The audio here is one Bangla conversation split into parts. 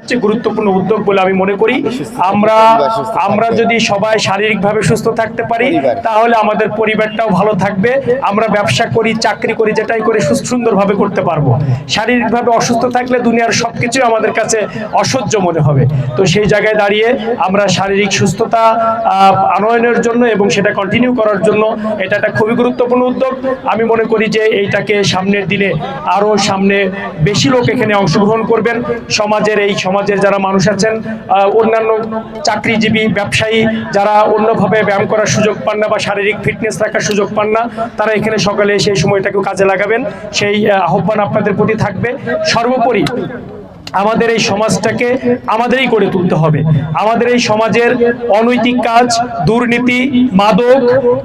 সবচেয়ে গুরুত্বপূর্ণ উদ্যোগ বলে আমি মনে করি। আমরা যদি সবাই শারীরিকভাবে সুস্থ থাকতে পারি তাহলে আমাদের পরিবারটাও ভালো থাকবে। আমরা ব্যবসা করি, চাকরি করি, যেটাই করে সুন্দরভাবে করতে পারবো। শারীরিকভাবে অসুস্থ থাকলে দুনিয়ার সবকিছু আমাদের কাছে অসহ্য মনে হবে। তো সেই জায়গায় দাঁড়িয়ে আমরা শারীরিক সুস্থতা আনয়নের জন্য এবং সেটা কন্টিনিউ করার জন্য এটা একটা খুবই গুরুত্বপূর্ণ উদ্যোগ। আমি মনে করি যে এইটাকে সামনের দিনে আরো সামনে বেশি লোক এখানে অংশগ্রহণ করবেন। সমাজের যারা মানুষ আছেন, অন্যান্য চাকরিজীবী, ব্যবসায়ী যারা অন্যভাবে ব্যায়াম করার সুযোগ পান না বা শারীরিক ফিটনেস রাখার সুযোগ পান না, তারা এখানে সকালে সেই সময়টাকে কাজে লাগাবেন, সেই আহ্বান আপনাদের প্রতি থাকবে। সর্বোপরি আমাদের এই সমাজটাকে আমাদেরই গড়ে তুলতে হবে। আমাদের এই সমাজের অনৈতিক কাজ, দুর্নীতি, মাদক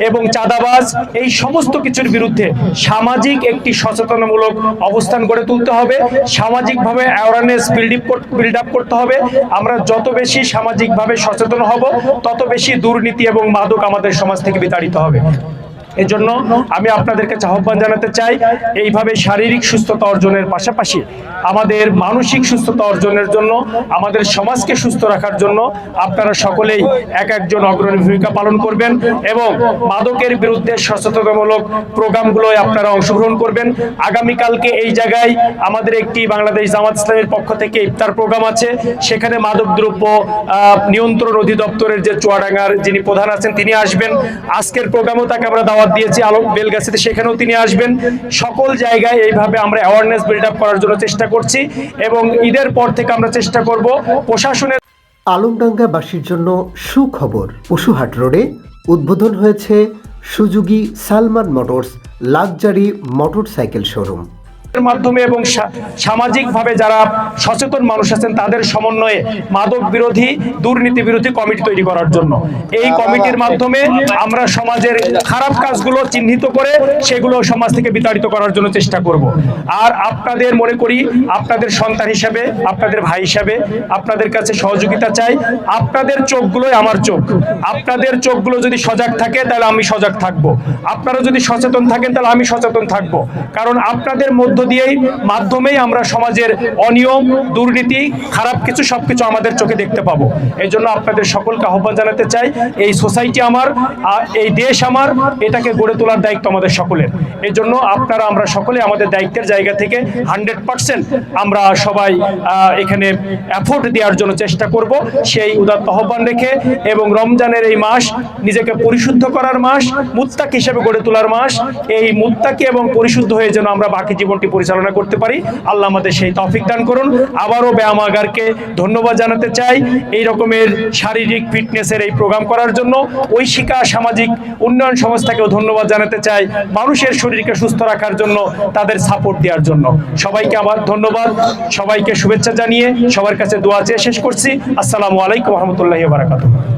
এবং চাঁদাবাজ, এই সমস্ত কিছুর বিরুদ্ধে সামাজিক একটি সচেতনমূলক অবস্থান গড়ে তুলতে হবে। সামাজিকভাবে অ্যাওয়ারনেস বিল্ড আপ করতে হবে। আমরা যত বেশি সামাজিকভাবে সচেতন হব তত বেশি দুর্নীতি এবং মাদক আমাদের সমাজ থেকে বিতাড়িত হবে। এজন্য আমি আপনাদের কাছে আহ্বান জানাতে চাই, এইভাবে শারীরিক সুস্থতা অর্জনের পাশাপাশি আমাদের মানসিক সুস্থতা অর্জনের জন্য, আমাদের সমাজকে সুস্থ রাখার জন্য আপনারা সকলেই একজন অগ্রণী ভূমিকা পালন করবেন এবং মাদকের বিরুদ্ধে সচেতনতামূলক প্রোগ্রামগুলোয় আপনারা অংশগ্রহণ করবেন। আগামীকালকে এই জায়গায় আমাদের একটি বাংলাদেশ জামাত ইসলামের পক্ষ থেকে ইফতার প্রোগ্রাম আছে। সেখানে মাদকদ্রব্য নিয়ন্ত্রণ অধিদপ্তরের যে চুয়াডাঙ্গার যিনি প্রধান আছেন তিনি আসবেন। আজকের প্রোগ্রামেও তাকে আমরা দাওয়াত দিয়েছি আলম বেলগাছিতে, সেখানেও তিনি আসবেন। সকল জায়গায় এইভাবে আমরা অ্যাওয়ারনেস বিল্ড আপ করার জন্য চেষ্টা করছি এবং ঈদের পর থেকে আমরা চেষ্টা করব প্রশাসনের। আলমডাঙ্গাবাসীর জন্য সুখবর, পশুহাট রোডে উদ্বোধন হয়েছে Suzuki Salman motors luxury motorcycle showroom. মাধ্যমে এবং সামাজিকভাবে যারা সচেতন মানুষ আছেন তাদের সমন্বয়ে মাদক বিরোধী, দুর্নীতি বিরোধী কমিটি তৈরি করার জন্য এই কমিটির মাধ্যমে আমরা সমাজের খারাপ কাজগুলো চিহ্নিত করে সেগুলো সমাজ থেকে বিতাড়িত করার জন্য চেষ্টা করব। আর আপনাদের মনে করি আপনাদের সন্তান হিসাবে, আপনাদের ভাই হিসাবে আপনাদের কাছে সহযোগিতা চাই। আপনাদের চোখগুলোই আমার চোখ। আপনাদের চোখগুলো যদি সজাগ থাকে তাহলে আমি সজাগ থাকব। আপনারা যদি সচেতন থাকেন তাহলে আমি সচেতন থাকব। কারণ আপনাদের মাধ্যমেই আমরা সমাজের অনিয়ম, দুর্নীতি, খারাপ কিছু সবকিছু আমাদের চোখে দেখতে পাবো। এই জন্য আপনাদের সকলকে আহ্বান জানাতে চাই, এই সোসাইটি আমার, এই দেশ আমার, এটাকে গড়ে তোলার দায়িত্ব আমাদের সকলের। এই জন্য আমরা সকলে আমাদের দায়িত্বের জায়গা থেকে 100% আমরা সবাই এখানে এফোর্ট দেওয়ার জন্য চেষ্টা করব, সেই উদাত্ত আহ্বান রেখে। এবং রমজানের এই মাস নিজেকে পরিশুদ্ধ করার মাস, মুত্তাকি হিসেবে গড়ে তোলার মাস। এই মুত্তাকি এবং পরিশুদ্ধ হয়ে যেন আমরা বাকি জীবনটি পরিচালনা করতে পারি, আল্লাহ আমাদের সেই তৌফিক দান করুন। আবারও ব্যায়ামাগারকে ধন্যবাদ জানাতে চাই এই রকমের শারীরিক ফিটনেসের এই প্রোগ্রাম করার জন্য। ঐশিকা সামাজিক উন্নয়ন সংস্থাকেও ধন্যবাদ জানাতে চাই মানুষের শরীরকে সুস্থ রাখার জন্য, তাদের সাপোর্ট দেওয়ার জন্য। সবাইকে আবার ধন্যবাদ, সবাইকে শুভেচ্ছা জানিয়ে সবার কাছে দোয়া চেয়ে শেষ করছি। আসসালামু আলাইকুম ওয়া রাহমাতুল্লাহি ওয়া বারাকাতুহু।